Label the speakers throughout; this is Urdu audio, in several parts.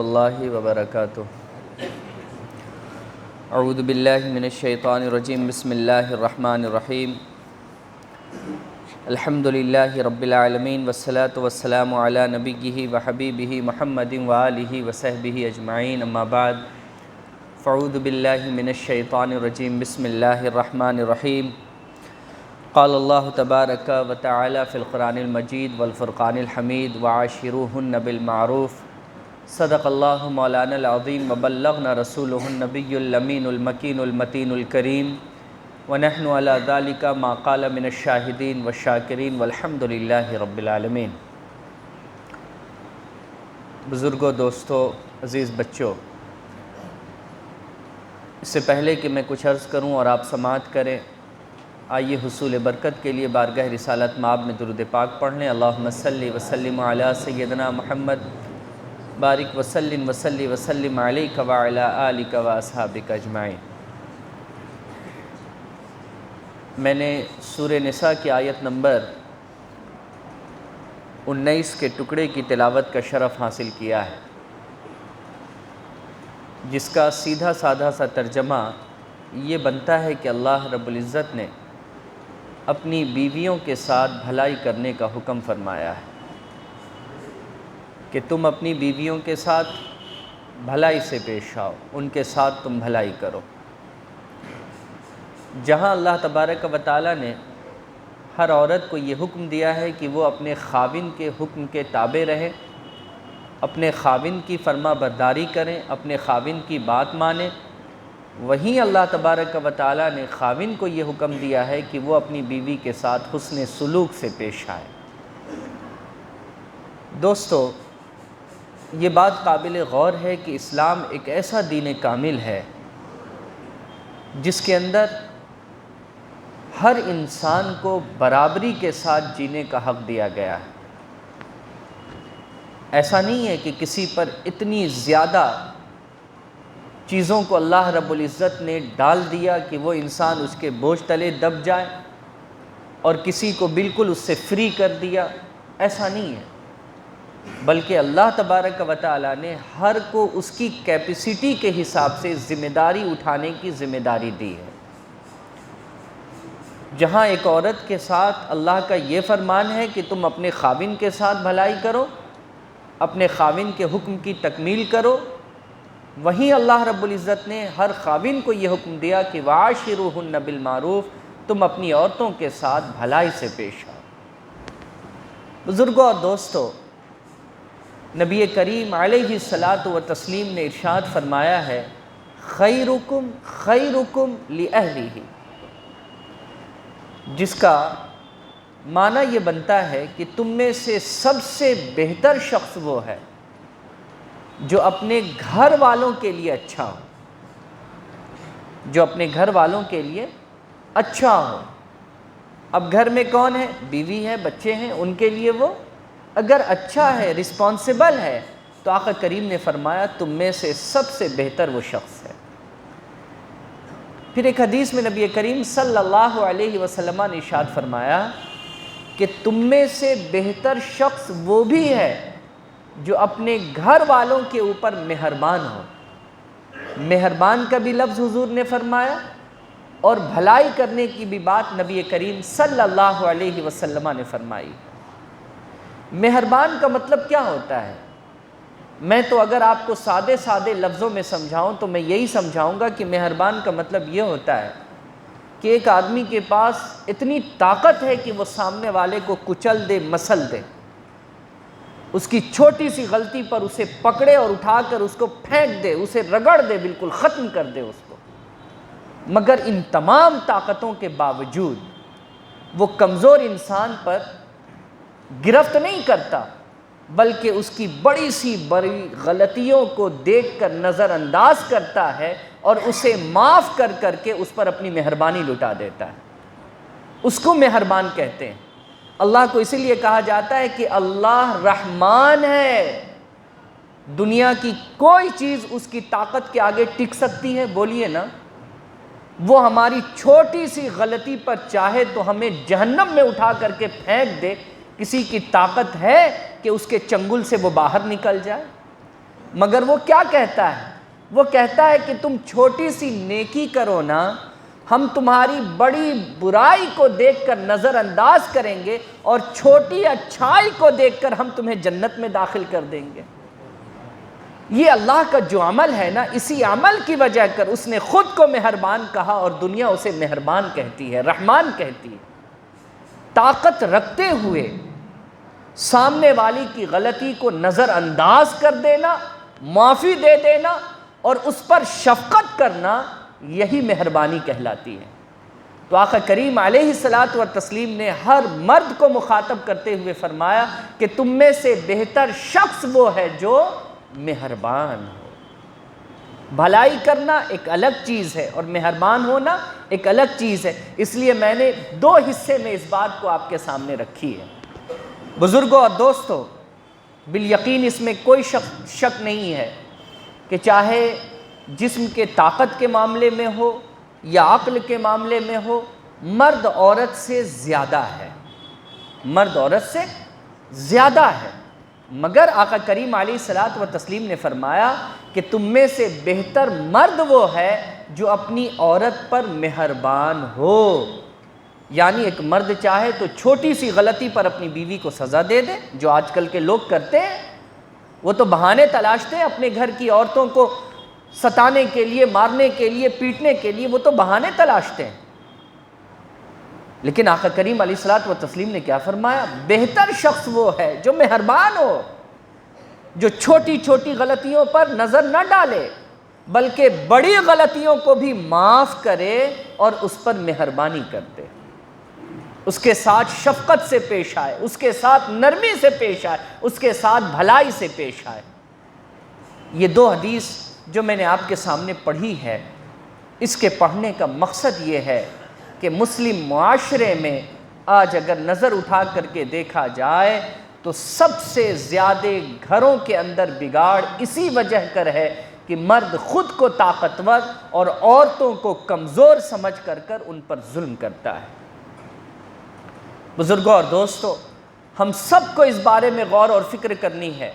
Speaker 1: اللہ وبرکاتہ۔ اعوذ باللہ من الشیطان الرجیم، بسم اللہ الرحمن الرحیم۔ الحمدللہ رب العالمین والصلاة والسلام علی نبیہ وحبیبہ محمد وآلہ وصحبہ اجمعین، اما بعد فاعوذ باللہ من الشیطان الرجیم، بسم اللہ الرحمن الرحیم۔ قال اللہ تبارک و تعالی فی القرآن المجید والفرقان الحمید وعاشروہن بالمعروف۔ صدق اللہ مولانا العظیم وبلغنا رسولہ النبی الامین المکین المتین الکریم، ونحن علی ذالک ما قال من الشاہدین والشاکرین والحمد للہ رب العالمین۔ بزرگوں، دوستوں، عزیز بچوں، اس سے پہلے کہ میں کچھ عرض کروں اور آپ سماعت کریں، آئیے حصول برکت کے لیے بارگاہ رسالت مآب میں درود پاک پڑھ لیں۔ اللہم صلی وسلم علی سیدنا محمد، بارک وسلم وسلم علیک وعلی آلک واصحابک اجمعین۔ میں نے سورہ نساء کی آیت نمبر 19 کے ٹکڑے کی تلاوت کا شرف حاصل کیا ہے، جس کا سیدھا سادہ سا ترجمہ یہ بنتا ہے کہ اللہ رب العزت نے اپنی بیویوں کے ساتھ بھلائی کرنے کا حکم فرمایا ہے کہ تم اپنی بیویوں کے ساتھ بھلائی سے پیش آؤ، ان کے ساتھ تم بھلائی کرو۔ جہاں اللہ تبارک و تعالیٰ نے ہر عورت کو یہ حکم دیا ہے کہ وہ اپنے خاوند کے حکم کے تابع رہے، اپنے خاوند کی فرما برداری کریں، اپنے خاوند کی بات مانیں، وہیں اللہ تبارک و تعالیٰ نے خاوند کو یہ حکم دیا ہے کہ وہ اپنی بیوی کے ساتھ حسن سلوک سے پیش آئے۔ دوستو، یہ بات قابل غور ہے کہ اسلام ایک ایسا دین کامل ہے جس کے اندر ہر انسان کو برابری کے ساتھ جینے کا حق دیا گیا ہے۔ ایسا نہیں ہے کہ کسی پر اتنی زیادہ چیزوں کو اللہ رب العزت نے ڈال دیا کہ وہ انسان اس کے بوجھ تلے دب جائے، اور کسی کو بالکل اس سے فری کر دیا، ایسا نہیں ہے، بلکہ اللہ تبارک و تعالیٰ نے ہر کو اس کی کیپیسٹی کے حساب سے ذمہ داری اٹھانے کی ذمہ داری دی ہے۔ جہاں ایک عورت کے ساتھ اللہ کا یہ فرمان ہے کہ تم اپنے خاوند کے ساتھ بھلائی کرو، اپنے خاوند کے حکم کی تکمیل کرو، وہیں اللہ رب العزت نے ہر خاوند کو یہ حکم دیا کہ وعاشروہن بالمعروف، تم اپنی عورتوں کے ساتھ بھلائی سے پیش آؤ۔ بزرگوں اور دوستو، نبی کریم علیہ الصلاۃ والتسلیم نے ارشاد فرمایا ہے، خیرکم خیرکم لأہلہ، جس کا معنی یہ بنتا ہے کہ تم میں سے سب سے بہتر شخص وہ ہے جو اپنے گھر والوں کے لیے اچھا ہو، جو اپنے گھر والوں کے لیے اچھا ہو۔ اب گھر میں کون ہے؟ بیوی ہے، بچے ہیں، ان کے لیے وہ اگر اچھا ہے، رسپانسبل ہے، تو آقا کریم نے فرمایا تم میں سے سب سے بہتر وہ شخص ہے۔ پھر ایک حدیث میں نبی کریم صلی اللہ علیہ وسلم نے ارشاد فرمایا کہ تم میں سے بہتر شخص وہ بھی ہے جو اپنے گھر والوں کے اوپر مہربان ہو۔ مہربان کا بھی لفظ حضور نے فرمایا، اور بھلائی کرنے کی بھی بات نبی کریم صلی اللہ علیہ وسلم نے فرمائی۔ مہربان کا مطلب کیا ہوتا ہے؟ میں تو اگر آپ کو سادے سادے لفظوں میں سمجھاؤں تو میں یہی سمجھاؤں گا کہ مہربان کا مطلب یہ ہوتا ہے کہ ایک آدمی کے پاس اتنی طاقت ہے کہ وہ سامنے والے کو کچل دے، مسل دے، اس کی چھوٹی سی غلطی پر اسے پکڑے اور اٹھا کر اس کو پھینک دے، اسے رگڑ دے، بالکل ختم کر دے اس کو، مگر ان تمام طاقتوں کے باوجود وہ کمزور انسان پر گرفت نہیں کرتا، بلکہ اس کی بڑی سی بڑی غلطیوں کو دیکھ کر نظر انداز کرتا ہے اور اسے معاف کر کر کے اس پر اپنی مہربانی لٹا دیتا ہے۔ اس کو مہربان کہتے ہیں۔ اللہ کو اسی لیے کہا جاتا ہے کہ اللہ رحمان ہے، دنیا کی کوئی چیز اس کی طاقت کے آگے ٹک سکتی ہے؟ بولیے نا۔ وہ ہماری چھوٹی سی غلطی پر چاہے تو ہمیں جہنم میں اٹھا کر کے پھینک دے، کسی کی طاقت ہے کہ اس کے چنگل سے وہ باہر نکل جائے؟ مگر وہ کیا کہتا ہے؟ وہ کہتا ہے کہ تم چھوٹی سی نیکی کرو نا، ہم تمہاری بڑی برائی کو دیکھ کر نظر انداز کریں گے اور چھوٹی اچھائی کو دیکھ کر ہم تمہیں جنت میں داخل کر دیں گے۔ یہ اللہ کا جو عمل ہے نا، اسی عمل کی وجہ کر اس نے خود کو مہربان کہا اور دنیا اسے مہربان کہتی ہے، رحمان کہتی ہے۔ طاقت رکھتے ہوئے سامنے والی کی غلطی کو نظر انداز کر دینا، معافی دے دینا اور اس پر شفقت کرنا، یہی مہربانی کہلاتی ہے۔ تو آقا کریم علیہ الصلاۃ والتسلیم نے ہر مرد کو مخاطب کرتے ہوئے فرمایا کہ تم میں سے بہتر شخص وہ ہے جو مہربان ہو۔ بھلائی کرنا ایک الگ چیز ہے اور مہربان ہونا ایک الگ چیز ہے، اس لیے میں نے دو حصے میں اس بات کو آپ کے سامنے رکھی ہے۔ بزرگوں اور دوستو، بالیقین اس میں کوئی شک نہیں ہے کہ چاہے جسم کے طاقت کے معاملے میں ہو یا عقل کے معاملے میں ہو، مرد عورت سے زیادہ ہے، مرد عورت سے زیادہ ہے، مگر آقا کریم علیہ الصلاۃ والتسلیم نے فرمایا کہ تم میں سے بہتر مرد وہ ہے جو اپنی عورت پر مہربان ہو۔ یعنی ایک مرد چاہے تو چھوٹی سی غلطی پر اپنی بیوی کو سزا دے دے، جو آج کل کے لوگ کرتے ہیں۔ وہ تو بہانے تلاشتے ہیں اپنے گھر کی عورتوں کو ستانے کے لیے، مارنے کے لیے، پیٹنے کے لیے، وہ تو بہانے تلاشتے ہیں۔ لیکن آقا کریم علیہ الصلاۃ والتسلیم نے کیا فرمایا؟ بہتر شخص وہ ہے جو مہربان ہو، جو چھوٹی چھوٹی غلطیوں پر نظر نہ ڈالے بلکہ بڑی غلطیوں کو بھی معاف کرے اور اس پر مہربانی کرتے، اس کے ساتھ شفقت سے پیش آئے، اس کے ساتھ نرمی سے پیش آئے، اس کے ساتھ بھلائی سے پیش آئے۔ یہ دو حدیث جو میں نے آپ کے سامنے پڑھی ہے، اس کے پڑھنے کا مقصد یہ ہے کہ مسلم معاشرے میں آج اگر نظر اٹھا کر کے دیکھا جائے تو سب سے زیادہ گھروں کے اندر بگاڑ اسی وجہ کر ہے کہ مرد خود کو طاقتور اور عورتوں کو کمزور سمجھ کر ان پر ظلم کرتا ہے۔ بزرگوں اور دوستو، ہم سب کو اس بارے میں غور اور فکر کرنی ہے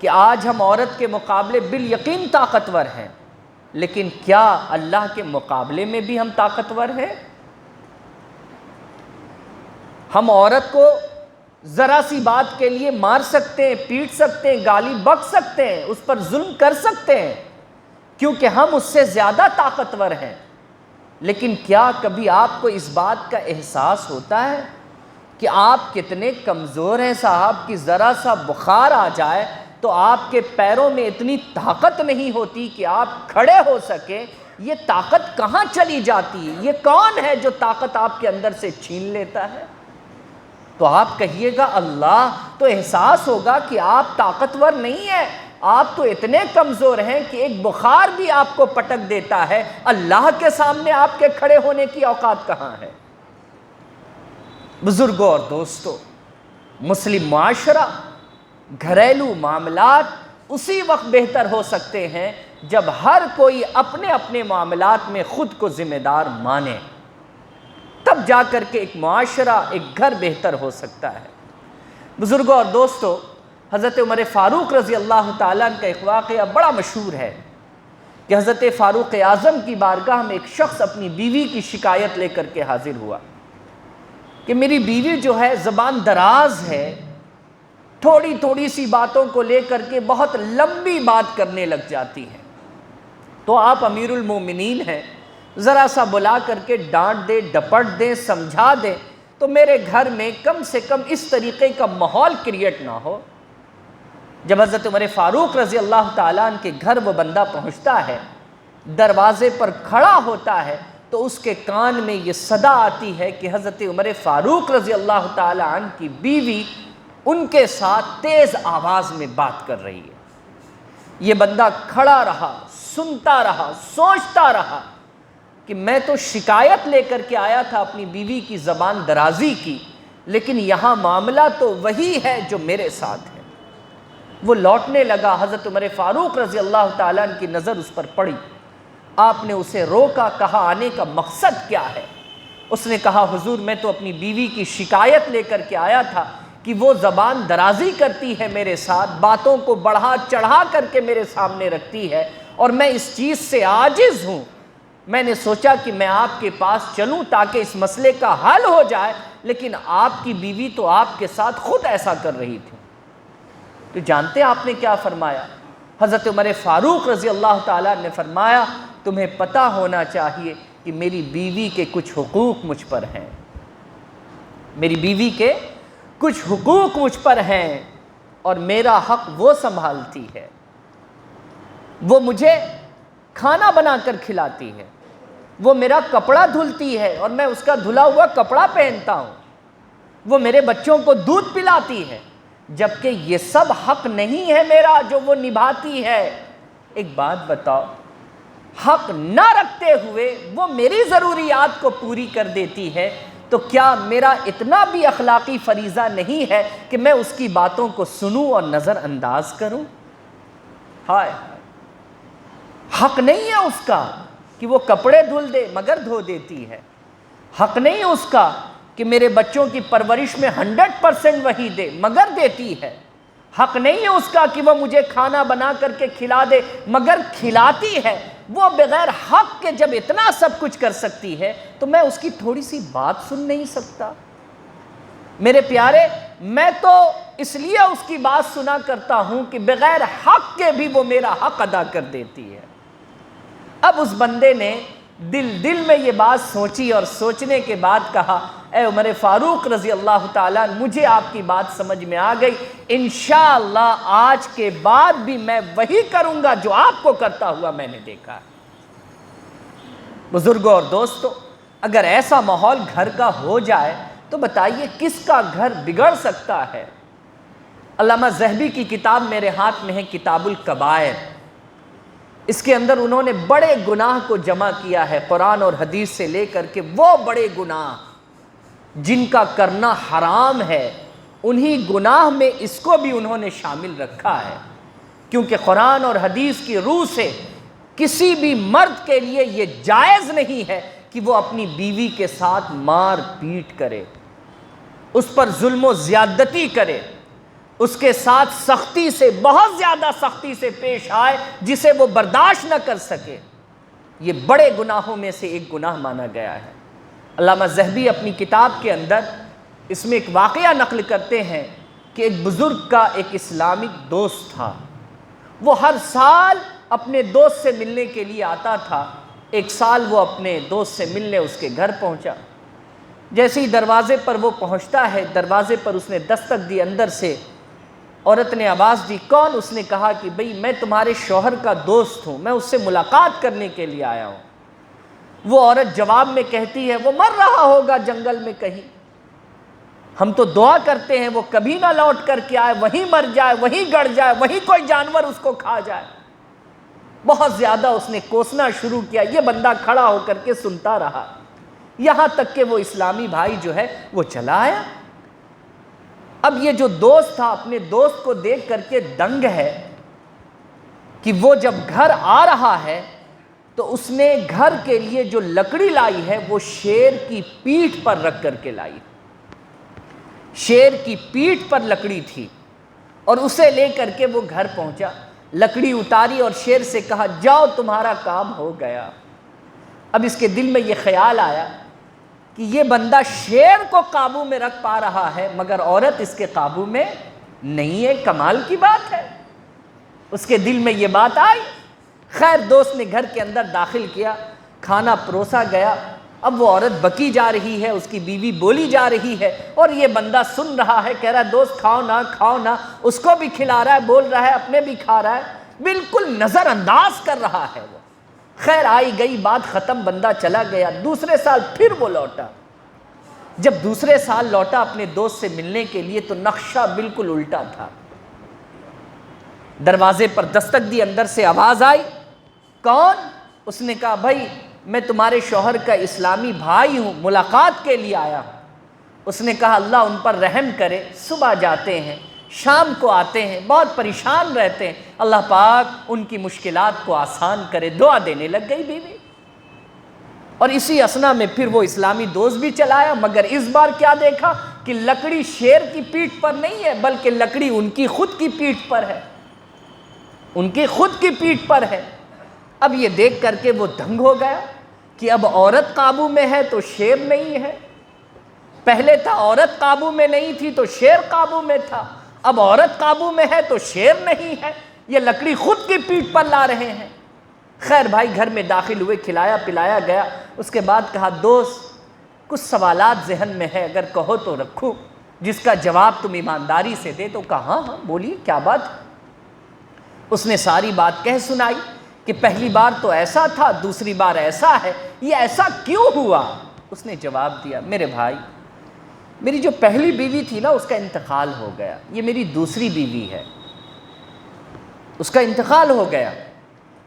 Speaker 1: کہ آج ہم عورت کے مقابلے بالیقین طاقتور ہیں، لیکن کیا اللہ کے مقابلے میں بھی ہم طاقتور ہیں؟ ہم عورت کو ذرا سی بات کے لیے مار سکتے ہیں، پیٹ سکتے ہیں، گالی بک سکتے ہیں، اس پر ظلم کر سکتے ہیں کیونکہ ہم اس سے زیادہ طاقتور ہیں۔ لیکن کیا کبھی آپ کو اس بات کا احساس ہوتا ہے کہ آپ کتنے کمزور ہیں صاحب، کہ ذرا سا بخار آ جائے تو آپ کے پیروں میں اتنی طاقت نہیں ہوتی کہ آپ کھڑے ہو سکیں؟ یہ طاقت کہاں چلی جاتی ہے؟ یہ کون ہے جو طاقت آپ کے اندر سے چھین لیتا ہے؟ تو آپ کہیے گا اللہ، تو احساس ہوگا کہ آپ طاقتور نہیں ہیں، آپ تو اتنے کمزور ہیں کہ ایک بخار بھی آپ کو پٹک دیتا ہے۔ اللہ کے سامنے آپ کے کھڑے ہونے کی اوقات کہاں ہے؟ بزرگوں اور دوستو، مسلم معاشرہ، گھریلو معاملات اسی وقت بہتر ہو سکتے ہیں جب ہر کوئی اپنے اپنے معاملات میں خود کو ذمہ دار مانے، تب جا کر کے ایک معاشرہ، ایک گھر بہتر ہو سکتا ہے۔ بزرگوں اور دوستو، حضرت عمر فاروق رضی اللہ تعالیٰ عنہ کا ایک واقعہ بڑا مشہور ہے کہ حضرت فاروق اعظم کی بارگاہ میں ایک شخص اپنی بیوی کی شکایت لے کر کے حاضر ہوا کہ میری بیوی جو ہے زبان دراز ہے، تھوڑی تھوڑی سی باتوں کو لے کر کے بہت لمبی بات کرنے لگ جاتی ہے، تو آپ امیر المومنین ہیں، ذرا سا بلا کر کے ڈانٹ دیں، ڈپٹ دیں، سمجھا دیں تو میرے گھر میں کم سے کم اس طریقے کا ماحول کریٹ نہ ہو۔ جب حضرت عمر فاروق رضی اللہ تعالیٰ عنہ کے گھر وہ بندہ پہنچتا ہے، دروازے پر کھڑا ہوتا ہے تو اس کے کان میں یہ صدا آتی ہے کہ حضرت عمر فاروق رضی اللہ تعالیٰ عنہ کی بیوی ان کے ساتھ تیز آواز میں بات کر رہی ہے۔ یہ بندہ کھڑا رہا، سنتا رہا، سوچتا رہا کہ میں تو شکایت لے کر کے آیا تھا اپنی بیوی کی زبان درازی کی، لیکن یہاں معاملہ تو وہی ہے جو میرے ساتھ ہے۔ وہ لوٹنے لگا، حضرت عمر فاروق رضی اللہ تعالیٰ عنہ کی نظر اس پر پڑی، آپ نے اسے روکا، کہا آنے کا مقصد کیا ہے؟ اس نے کہا حضور میں تو اپنی بیوی کی شکایت لے کر کے آیا تھا کہ وہ زبان درازی کرتی ہے میرے ساتھ، باتوں کو بڑھا چڑھا کر کے میرے سامنے رکھتی ہے، اور میں اس چیز سے عاجز ہوں۔ میں نے سوچا کہ میں آپ کے پاس چلوں تاکہ اس مسئلے کا حل ہو جائے، لیکن آپ کی بیوی تو آپ کے ساتھ خود ایسا کر رہی تھی۔ تو جانتے ہیں آپ نے کیا فرمایا؟ حضرت عمر فاروق رضی اللہ تعالیٰ نے فرمایا، تمہیں پتہ ہونا چاہیے کہ میری بیوی کے کچھ حقوق مجھ پر ہیں، میری بیوی کے کچھ حقوق مجھ پر ہیں، اور میرا حق وہ سنبھالتی ہے۔ وہ مجھے کھانا بنا کر کھلاتی ہے، وہ میرا کپڑا دھلتی ہے اور میں اس کا دھلا ہوا کپڑا پہنتا ہوں، وہ میرے بچوں کو دودھ پلاتی ہے، جبکہ یہ سب حق نہیں ہے میرا جو وہ نبھاتی ہے۔ ایک بات بتاؤ، حق نہ رکھتے ہوئے وہ میری ضروریات کو پوری کر دیتی ہے، تو کیا میرا اتنا بھی اخلاقی فریضہ نہیں ہے کہ میں اس کی باتوں کو سنوں اور نظر انداز کروں؟ ہائے، حق نہیں ہے اس کا کہ وہ کپڑے دھل دے مگر دھو دیتی ہے، حق نہیں ہے اس کا کہ میرے بچوں کی پرورش میں 100% وہی دے مگر دیتی ہے، حق نہیں ہے اس کا کہ وہ مجھے کھانا بنا کر کے کھلا دے مگر کھلاتی ہے۔ وہ بغیر حق کے جب اتنا سب کچھ کر سکتی ہے تو میں اس کی تھوڑی سی بات سن نہیں سکتا؟ میرے پیارے، میں تو اس لیے اس کی بات سنا کرتا ہوں کہ بغیر حق کے بھی وہ میرا حق ادا کر دیتی ہے۔ اب اس بندے نے دل میں یہ بات سوچی اور سوچنے کے بعد کہا، اے عمر فاروق رضی اللہ تعالیٰ، مجھے آپ کی بات سمجھ میں آ گئی، انشاءاللہ آج کے بعد بھی میں وہی کروں گا جو آپ کو کرتا ہوا میں نے دیکھا۔ بزرگوں اور دوستوں، اگر ایسا ماحول گھر کا ہو جائے تو بتائیے کس کا گھر بگڑ سکتا ہے؟ علامہ ذہبی کی کتاب میرے ہاتھ میں ہے، کتاب الکبائر۔ اس کے اندر انہوں نے بڑے گناہ کو جمع کیا ہے، قرآن اور حدیث سے لے کر کے وہ بڑے گناہ جن کا کرنا حرام ہے، انہی گناہ میں اس کو بھی انہوں نے شامل رکھا ہے، کیونکہ قرآن اور حدیث کی روح سے کسی بھی مرد کے لیے یہ جائز نہیں ہے کہ وہ اپنی بیوی کے ساتھ مار پیٹ کرے، اس پر ظلم و زیادتی کرے، اس کے ساتھ سختی سے، بہت زیادہ سختی سے پیش آئے جسے وہ برداشت نہ کر سکے۔ یہ بڑے گناہوں میں سے ایک گناہ مانا گیا ہے۔ علامہ ذہبی اپنی کتاب کے اندر اس میں ایک واقعہ نقل کرتے ہیں کہ ایک بزرگ کا ایک اسلامک دوست تھا، وہ ہر سال اپنے دوست سے ملنے کے لیے آتا تھا۔ ایک سال وہ اپنے دوست سے ملنے اس کے گھر پہنچا، جیسے ہی دروازے پر وہ پہنچتا ہے، دروازے پر اس نے دستک دی، اندر سے عورت نے آواز دی، کون؟ اس نے کہا کہ بھئی میں تمہارے شوہر کا دوست ہوں، میں اس سے ملاقات کرنے کے لیے آیا ہوں۔ وہ عورت جواب میں کہتی ہے، وہ مر رہا ہوگا جنگل میں کہیں، ہم تو دعا کرتے ہیں وہ کبھی نہ لوٹ کر کے آئے، وہیں مر جائے، وہیں گڑ جائے، وہیں کوئی جانور اس کو کھا جائے۔ بہت زیادہ اس نے کوسنا شروع کیا، یہ بندہ کھڑا ہو کر کے سنتا رہا، یہاں تک کہ وہ اسلامی بھائی جو ہے وہ چلا آیا۔ اب یہ جو دوست تھا اپنے دوست کو دیکھ کر کے دنگ ہے کہ وہ جب گھر آ رہا ہے تو اس نے گھر کے لیے جو لکڑی لائی ہے وہ شیر کی پیٹھ پر رکھ کر کے لائی، شیر کی پیٹھ پر لکڑی تھی، اور اسے لے کر کے وہ گھر پہنچا، لکڑی اتاری اور شیر سے کہا، جاؤ تمہارا کام ہو گیا۔ اب اس کے دل میں یہ خیال آیا کہ یہ بندہ شیر کو قابو میں رکھ پا رہا ہے مگر عورت اس کے قابو میں نہیں ہے، کمال کی بات ہے۔ اس کے دل میں یہ بات آئی، خیر دوست نے گھر کے اندر داخل کیا، کھانا پروسا گیا، اب وہ عورت بکی جا رہی ہے، اس کی بیوی بولی جا رہی ہے، اور یہ بندہ سن رہا ہے، کہہ رہا ہے دوست کھاؤ نا کھاؤ نا، اس کو بھی کھلا رہا ہے، بول رہا ہے، اپنے بھی کھا رہا ہے، بالکل نظر انداز کر رہا ہے وہ۔ خیر آئی گئی بات ختم، بندہ چلا گیا۔ دوسرے سال پھر وہ لوٹا، جب دوسرے سال لوٹا اپنے دوست سے ملنے کے لیے تو نقشہ بالکل الٹا تھا۔ دروازے پر دستک دی، اندر سے آواز آئی، کون؟ اس نے کہا بھائی میں تمہارے شوہر کا اسلامی بھائی ہوں، ملاقات کے لیے آیا ہوں۔ اس نے کہا اللہ ان پر رحم کرے، صبح جاتے ہیں شام کو آتے ہیں، بہت پریشان رہتے ہیں، اللہ پاک ان کی مشکلات کو آسان کرے۔ دعا دینے لگ گئی بیوی، اور اسی اسنا میں پھر وہ اسلامی دوست بھی چلایا، مگر اس بار کیا دیکھا کہ لکڑی شیر کی پیٹھ پر نہیں ہے بلکہ لکڑی ان کی خود کی پیٹھ پر ہے، ان کی خود کی پیٹھ پر ہے۔ اب یہ دیکھ کر کے وہ دنگ ہو گیا کہ اب عورت قابو میں ہے تو شیر نہیں ہے، پہلے تھا عورت قابو میں نہیں تھی تو شیر قابو میں تھا، اب عورت قابو میں ہے تو شیر نہیں ہے، یہ لکڑی خود کی پیٹھ پر لا رہے ہیں۔ خیر بھائی گھر میں داخل ہوئے، کھلایا پلایا گیا، اس کے بعد کہا دوست کچھ سوالات ذہن میں ہے، اگر کہو تو رکھوں، جس کا جواب تم ایمانداری سے دے۔ تو کہا ہاں ہاں بولیے کیا بات۔ اس نے ساری بات کہہ سنائی کہ پہلی بار تو ایسا تھا، دوسری بار ایسا ہے، یہ ایسا کیوں ہوا؟ اس نے جواب دیا میرے بھائی میری جو پہلی بیوی تھی نا اس کا انتقال ہو گیا، یہ میری دوسری بیوی ہے، اس کا انتقال ہو گیا۔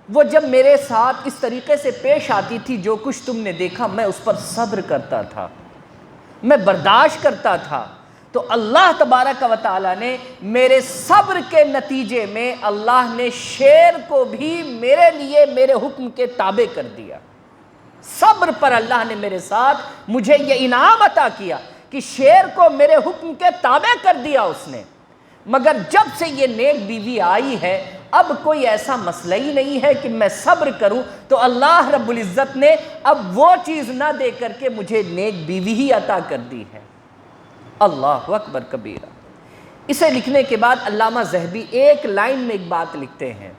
Speaker 1: وہ جب میرے ساتھ اس طریقے سے پیش آتی تھی جو کچھ تم نے دیکھا، میں اس پر صبر کرتا تھا، میں برداشت کرتا تھا، تو اللہ تبارک و تعالیٰ نے میرے صبر کے نتیجے میں اللہ نے شیر کو بھی میرے لیے میرے حکم کے تابع کر دیا۔ صبر پر اللہ نے میرے ساتھ مجھے یہ انعام عطا کیا کہ شیر کو میرے حکم کے تابع کر دیا اس نے۔ مگر جب سے یہ نیک بیوی آئی ہے اب کوئی ایسا مسئلہ ہی نہیں ہے کہ میں صبر کروں، تو اللہ رب العزت نے اب وہ چیز نہ دے کر کے مجھے نیک بیوی ہی عطا کر دی ہے۔ اللہ اکبر کبیرہ۔ اسے لکھنے کے بعد علامہ ذہبی ایک لائن میں ایک بات لکھتے ہیں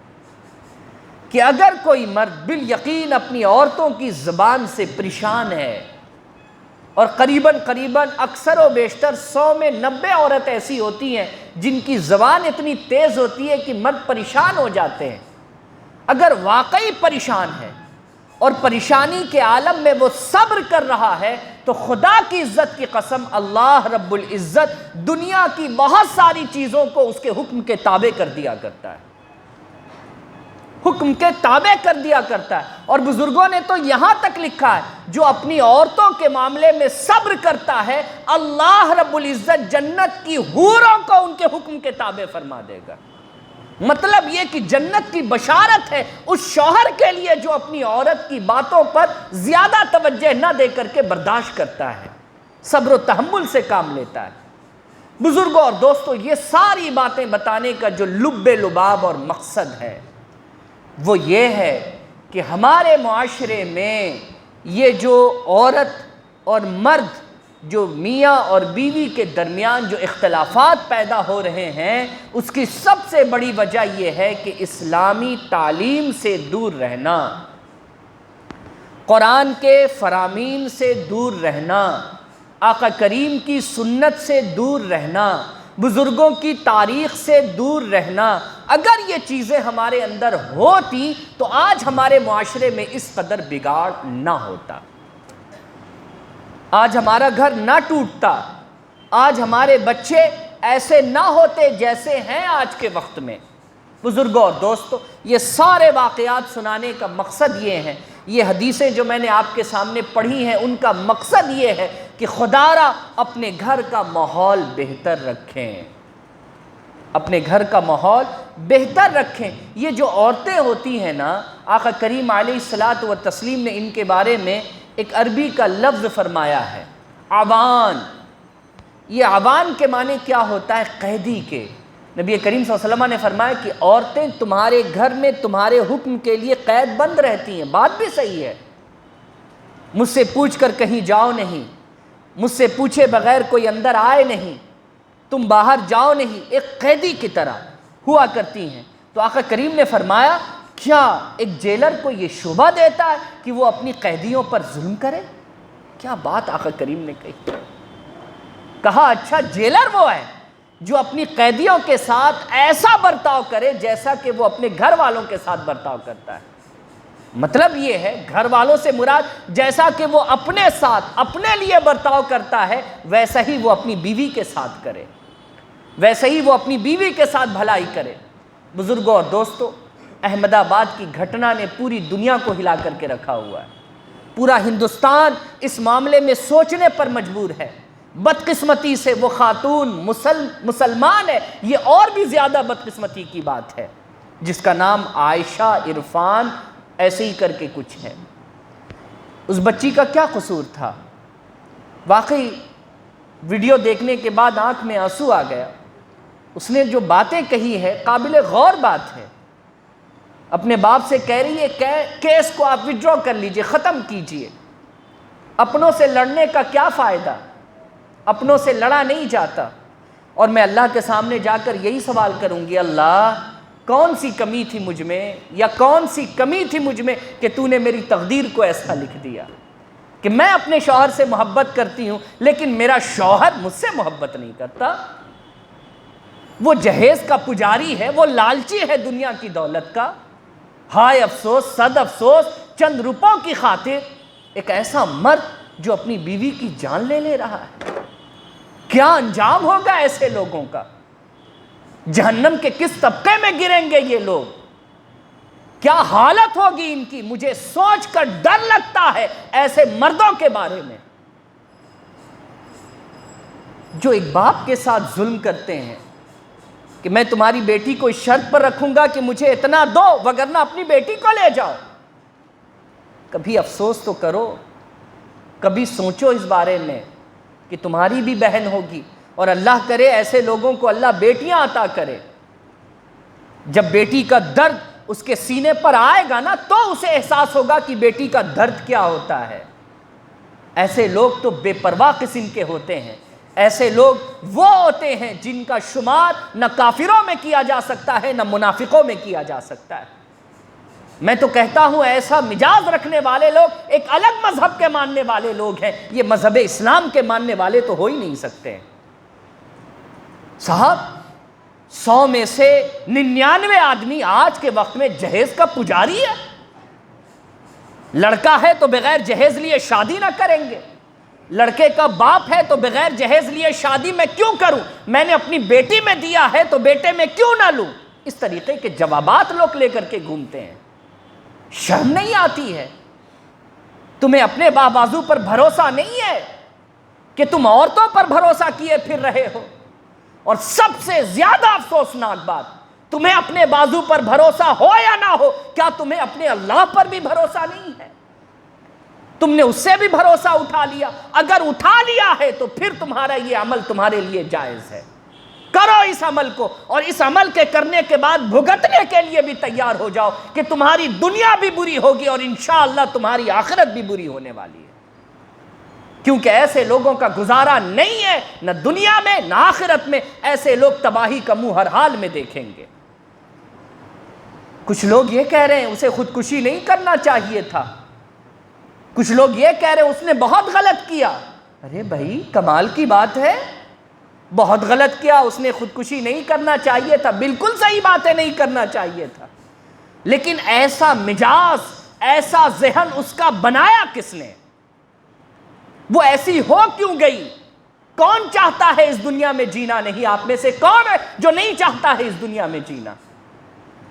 Speaker 1: کہ اگر کوئی مرد بالیقین اپنی عورتوں کی زبان سے پریشان ہے، اور قریباً اکثر و بیشتر 100 میں 90 عورت ایسی ہوتی ہیں جن کی زبان اتنی تیز ہوتی ہے کہ مرد پریشان ہو جاتے ہیں، اگر واقعی پریشان ہے اور پریشانی کے عالم میں وہ صبر کر رہا ہے، تو خدا کی عزت کی قسم اللہ رب العزت دنیا کی بہت ساری چیزوں کو اس کے حکم کے تابع کر دیا کرتا ہے، حکم کے تابع کر دیا کرتا ہے۔ اور بزرگوں نے تو یہاں تک لکھا ہے جو اپنی عورتوں کے معاملے میں صبر کرتا ہے اللہ رب العزت جنت کی حوروں کو ان کے حکم کے تابع فرما دے گا۔ مطلب یہ کہ جنت کی بشارت ہے اس شوہر کے لیے جو اپنی عورت کی باتوں پر زیادہ توجہ نہ دے کر کے برداشت کرتا ہے، صبر و تحمل سے کام لیتا ہے۔ بزرگوں اور دوستوں، یہ ساری باتیں بتانے کا جو لب لباب اور مقصد ہے وہ یہ ہے کہ ہمارے معاشرے میں یہ جو عورت اور مرد، جو میاں اور بیوی کے درمیان جو اختلافات پیدا ہو رہے ہیں، اس کی سب سے بڑی وجہ یہ ہے کہ اسلامی تعلیم سے دور رہنا، قرآن کے فرامین سے دور رہنا، آقا کریم کی سنت سے دور رہنا، بزرگوں کی تاریخ سے دور رہنا۔ اگر یہ چیزیں ہمارے اندر ہوتی تو آج ہمارے معاشرے میں اس قدر بگاڑ نہ ہوتا، آج ہمارا گھر نہ ٹوٹتا، آج ہمارے بچے ایسے نہ ہوتے جیسے ہیں آج کے وقت میں۔ بزرگوں اور دوستو، یہ سارے واقعات سنانے کا مقصد یہ ہے، یہ حدیثیں جو میں نے آپ کے سامنے پڑھی ہیں ان کا مقصد یہ ہے کہ خدا را اپنے گھر کا ماحول بہتر رکھیں، اپنے گھر کا ماحول بہتر رکھیں۔ یہ جو عورتیں ہوتی ہیں نا، آقا کریم علیہ الصلاۃ والتسلیم نے ان کے بارے میں ایک عربی کا لفظ فرمایا ہے، عوان۔ یہ عوان کے معنی کیا ہوتا ہے؟ قیدی کے۔ نبی کریم صلی اللہ علیہ وسلم نے فرمایا کہ عورتیں تمہارے گھر میں تمہارے حکم کے لیے قید بند رہتی ہیں۔ بات بھی صحیح ہے، مجھ سے پوچھ کر کہیں جاؤ نہیں، مجھ سے پوچھے بغیر کوئی اندر آئے نہیں، تم باہر جاؤ نہیں، ایک قیدی کی طرح ہوا کرتی ہیں۔ تو آقا کریم نے فرمایا کیا ایک جیلر کو یہ شبہ دیتا ہے کہ وہ اپنی قیدیوں پر ظلم کرے؟ کیا بات آقا کریم نے کہی! کہا اچھا جیلر وہ ہے جو اپنی قیدیوں کے ساتھ ایسا برتاؤ کرے جیسا کہ وہ اپنے گھر والوں کے ساتھ برتاؤ کرتا ہے۔ مطلب یہ ہے گھر والوں سے مراد جیسا کہ وہ اپنے ساتھ اپنے لیے برتاؤ کرتا ہے ویسا ہی وہ اپنی بیوی کے ساتھ کرے، ویسا ہی وہ اپنی بیوی کے ساتھ بھلائی کرے۔ بزرگوں اور دوستو، احمد آباد کی گھٹنا نے پوری دنیا کو ہلا کر کے رکھا ہوا ہے، پورا ہندوستان اس معاملے میں سوچنے پر مجبور ہے۔ بدقسمتی سے وہ خاتون مسلمان ہے، یہ اور بھی زیادہ بدقسمتی کی بات ہے، جس کا نام عائشہ عرفان ایسے ہی کر کے کچھ ہے۔ اس بچی کا کیا قصور تھا؟ واقعی ویڈیو دیکھنے کے بعد آنکھ میں آنسو آ گیا. اس نے جو باتیں کہی ہے قابل غور بات ہے. اپنے باپ سے کہہ رہی ہے کیس کو آپ وڈرا کر لیجئے, ختم کیجئے. اپنوں سے لڑنے کا کیا فائدہ, اپنوں سے لڑا نہیں جاتا. اور میں اللہ کے سامنے جا کر یہی سوال کروں گی, اللہ کون سی کمی تھی مجھ میں, یا کون سی کمی تھی مجھ میں کہ تو نے میری تقدیر کو ایسا لکھ دیا کہ میں اپنے شوہر سے محبت کرتی ہوں لیکن میرا شوہر مجھ سے محبت نہیں کرتا. وہ جہیز کا پجاری ہے, وہ لالچی ہے دنیا کی دولت کا. ہائے افسوس, صد افسوس, چند روپوں کی خاطر ایک ایسا مرد جو اپنی بیوی کی جان لے رہا ہے. کیا انجام ہوگا ایسے لوگوں کا؟ جہنم کے کس طبقے میں گریں گے یہ لوگ؟ کیا حالت ہوگی ان کی؟ مجھے سوچ کر ڈر لگتا ہے ایسے مردوں کے بارے میں جو ایک باپ کے ساتھ ظلم کرتے ہیں کہ میں تمہاری بیٹی کو اس شرط پر رکھوں گا کہ مجھے اتنا دو وگرنہ اپنی بیٹی کو لے جاؤ. کبھی افسوس تو کرو, کبھی سوچو اس بارے میں کہ تمہاری بھی بہن ہوگی, اور اللہ کرے ایسے لوگوں کو اللہ بیٹیاں عطا کرے. جب بیٹی کا درد اس کے سینے پر آئے گا نا تو اسے احساس ہوگا کہ بیٹی کا درد کیا ہوتا ہے. ایسے لوگ تو بے پرواہ قسم کے ہوتے ہیں. ایسے لوگ وہ ہوتے ہیں جن کا شمار نہ کافروں میں کیا جا سکتا ہے نہ منافقوں میں کیا جا سکتا ہے. میں تو کہتا ہوں ایسا مزاج رکھنے والے لوگ ایک الگ مذہب کے ماننے والے لوگ ہیں, یہ مذہب اسلام کے ماننے والے تو ہو ہی نہیں سکتے. صاحب 100 میں سے 99 آدمی آج کے وقت میں جہیز کا پجاری ہے. لڑکا ہے تو بغیر جہیز لیے شادی نہ کریں گے, لڑکے کا باپ ہے تو بغیر جہیز لیے شادی میں کیوں کروں, میں نے اپنی بیٹی میں دیا ہے تو بیٹے میں کیوں نہ لوں. اس طریقے کے جوابات لوگ لے کر کے گھومتے ہیں. شرم نہیں آتی ہے؟ تمہیں اپنے بازو پر بھروسہ نہیں ہے کہ تم عورتوں پر بھروسہ کیے پھر رہے ہو. اور سب سے زیادہ افسوسناک بات, تمہیں اپنے بازو پر بھروسہ ہو یا نہ ہو, کیا تمہیں اپنے اللہ پر بھی بھروسہ نہیں ہے؟ تم نے اس سے بھی بھروسہ اٹھا لیا. اگر اٹھا لیا ہے تو پھر تمہارا یہ عمل تمہارے لیے جائز ہے. کرو اس عمل کو, اور اس عمل کے کرنے کے بعد بھگتنے کے لیے بھی تیار ہو جاؤ کہ تمہاری دنیا بھی بری ہوگی اور انشاءاللہ تمہاری آخرت بھی بری ہونے والی ہے. کیونکہ ایسے لوگوں کا گزارا نہیں ہے نہ دنیا میں نہ آخرت میں. ایسے لوگ تباہی کا منہ ہر حال میں دیکھیں گے. کچھ لوگ یہ کہہ رہے ہیں اسے خودکشی نہیں کرنا چاہیے تھا. کچھ لوگ یہ کہہ رہے ہیں اس نے بہت غلط کیا. ارے بھائی کمال کی بات ہے, بہت غلط کیا, اس نے خودکشی نہیں کرنا چاہیے تھا. بالکل صحیح بات ہے, نہیں کرنا چاہیے تھا. لیکن ایسا مزاج, ایسا ذہن اس کا بنایا کس نے؟ وہ ایسی ہو کیوں گئی؟ کون چاہتا ہے اس دنیا میں جینا نہیں؟ آپ میں سے کون ہے جو نہیں چاہتا ہے اس دنیا میں جینا؟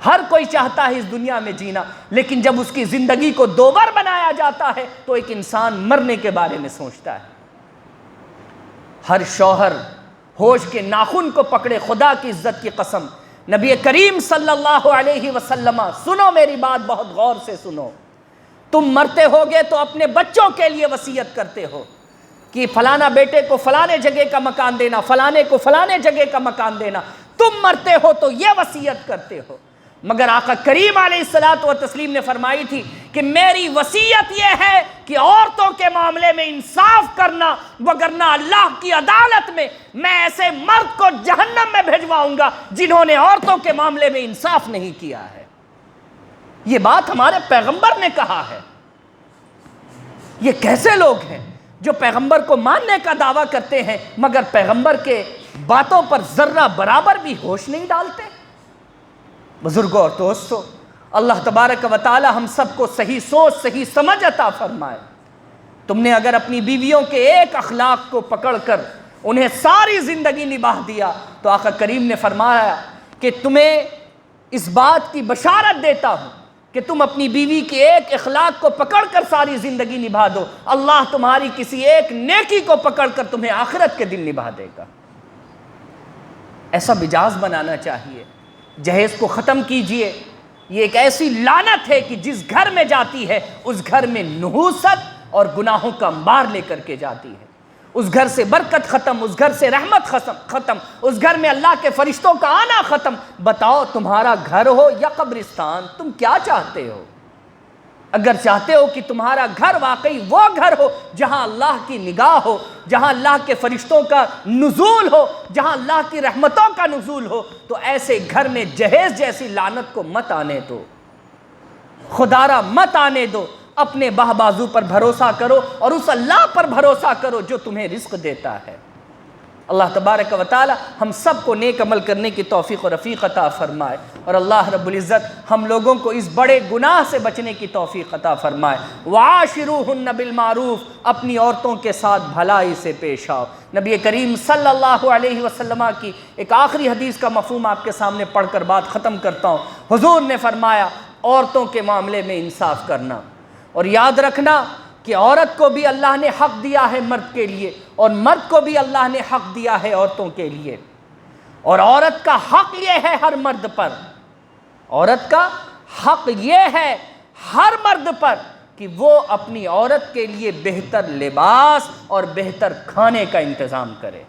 Speaker 1: ہر کوئی چاہتا ہے اس دنیا میں جینا, لیکن جب اس کی زندگی کو دوبار بنایا جاتا ہے تو ایک انسان مرنے کے بارے میں سوچتا ہے. ہر شوہر ہوش کے ناخن کو پکڑے, خدا کی عزت کی قسم. نبی کریم صلی اللہ علیہ وسلم, سنو میری بات بہت غور سے سنو. تم مرتے ہوگے تو اپنے بچوں کے لیے وصیت کرتے ہو کہ فلانا بیٹے کو فلانے جگہ کا مکان دینا, فلانے کو فلانے جگہ کا مکان دینا. تم مرتے ہو تو یہ وصیت کرتے ہو. مگر آقا کریم علیہ الصلوۃ والتسلیم نے فرمائی تھی کہ میری وصیت یہ ہے کہ عورتوں کے معاملے میں انصاف کرنا, وگرنہ اللہ کی عدالت میں میں ایسے مرد کو جہنم میں بھیجواؤں گا جنہوں نے عورتوں کے معاملے میں انصاف نہیں کیا ہے. یہ بات ہمارے پیغمبر نے کہا ہے. یہ کیسے لوگ ہیں جو پیغمبر کو ماننے کا دعویٰ کرتے ہیں مگر پیغمبر کے باتوں پر ذرہ برابر بھی ہوش نہیں ڈالتے؟ بزرگوں اور دوستوں, اللہ تبارک و تعالی ہم سب کو صحیح سوچ, صحیح سمجھ عطا فرمائے. تم نے اگر اپنی بیویوں کے ایک اخلاق کو پکڑ کر انہیں ساری زندگی نبھا دیا تو آقا کریم نے فرمایا کہ تمہیں اس بات کی بشارت دیتا ہوں کہ تم اپنی بیوی کے ایک اخلاق کو پکڑ کر ساری زندگی نبھا دو, اللہ تمہاری کسی ایک نیکی کو پکڑ کر تمہیں آخرت کے دن نبھا دے گا. ایسا مزاج بنانا چاہیے. جہیز کو ختم کیجئے. یہ ایک ایسی لعنت ہے کہ جس گھر میں جاتی ہے اس گھر میں نحوست اور گناہوں کا انبار لے کر کے جاتی ہے. اس گھر سے برکت ختم، اس گھر سے رحمت ختم، اس گھر میں اللہ کے فرشتوں کا آنا ختم۔ بتاؤ تمہارا گھر ہو یا قبرستان، تم کیا چاہتے ہو؟ اگر چاہتے ہو کہ تمہارا گھر واقعی وہ گھر ہو جہاں اللہ کی نگاہ ہو، جہاں اللہ کے فرشتوں کا نزول ہو، جہاں اللہ کی رحمتوں کا نزول ہو، تو ایسے گھر میں جہیز جیسی لعنت کو مت آنے دو، خدا را مت آنے دو۔ اپنے باہ بازو پر بھروسہ کرو اور اس اللہ پر بھروسہ کرو جو تمہیں رزق دیتا ہے۔ اللہ تبارک و تعالی ہم سب کو نیک عمل کرنے کی توفیق و رفیق عطا فرمائے، اور اللہ رب العزت ہم لوگوں کو اس بڑے گناہ سے بچنے کی توفیق عطا فرمائے۔ وعاشروہن بالمعروف، اپنی عورتوں کے ساتھ بھلائی سے پیش آؤ۔ نبی کریم صلی اللہ علیہ وسلم کی ایک آخری حدیث کا مفہوم آپ کے سامنے پڑھ کر بات ختم کرتا ہوں۔ حضور نے فرمایا عورتوں کے معاملے میں انصاف کرنا، اور یاد رکھنا کہ عورت کو بھی اللہ نے حق دیا ہے مرد کے لیے، اور مرد کو بھی اللہ نے حق دیا ہے عورتوں کے لیے، اور عورت کا حق یہ ہے ہر مرد پر، عورت کا حق یہ ہے ہر مرد پر کہ وہ اپنی عورت کے لیے بہتر لباس اور بہتر کھانے کا انتظام کرے،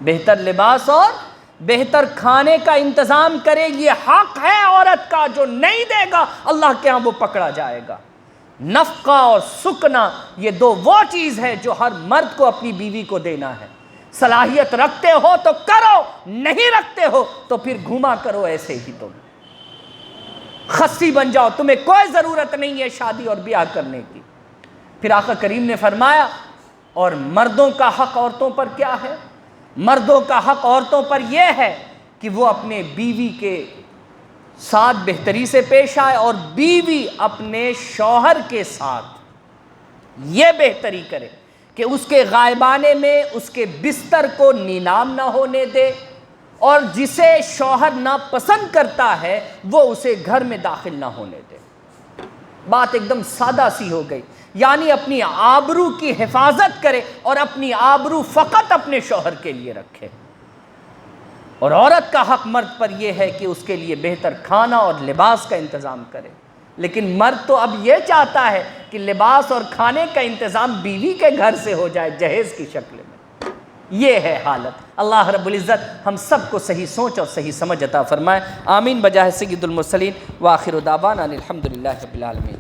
Speaker 1: بہتر لباس اور بہتر کھانے کا انتظام کرے۔ یہ حق ہے عورت کا، جو نہیں دے گا اللہ کے ہاں وہ پکڑا جائے گا۔ نفقہ اور سکنا یہ دو وہ چیز ہے جو ہر مرد کو اپنی بیوی کو دینا ہے۔ صلاحیت رکھتے ہو تو کرو، نہیں رکھتے ہو تو پھر گھوما کرو ایسے ہی، تم خصی بن جاؤ، تمہیں کوئی ضرورت نہیں ہے شادی اور بیاہ کرنے کی۔ پھر آقا کریم نے فرمایا اور مردوں کا حق عورتوں پر کیا ہے؟ مردوں کا حق عورتوں پر یہ ہے کہ وہ اپنے بیوی کے ساتھ بہتری سے پیش آئے، اور بیوی اپنے شوہر کے ساتھ یہ بہتری کرے کہ اس کے غائبانے میں اس کے بستر کو نیلام نہ ہونے دے، اور جسے شوہر ناپسند کرتا ہے وہ اسے گھر میں داخل نہ ہونے دے۔ بات ایک دم سادہ سی ہو گئی، یعنی اپنی آبرو کی حفاظت کرے اور اپنی آبرو فقط اپنے شوہر کے لیے رکھے۔ اور عورت کا حق مرد پر یہ ہے کہ اس کے لیے بہتر کھانا اور لباس کا انتظام کرے، لیکن مرد تو اب یہ چاہتا ہے کہ لباس اور کھانے کا انتظام بیوی کے گھر سے ہو جائے جہیز کی شکل میں۔ یہ ہے حالت۔ اللہ رب العزت ہم سب کو صحیح سوچ اور صحیح سمجھ عطا فرمائے۔ آمین بجاہ سید المرسلین، وآخر دعوانا الحمدللہ رب العالمین۔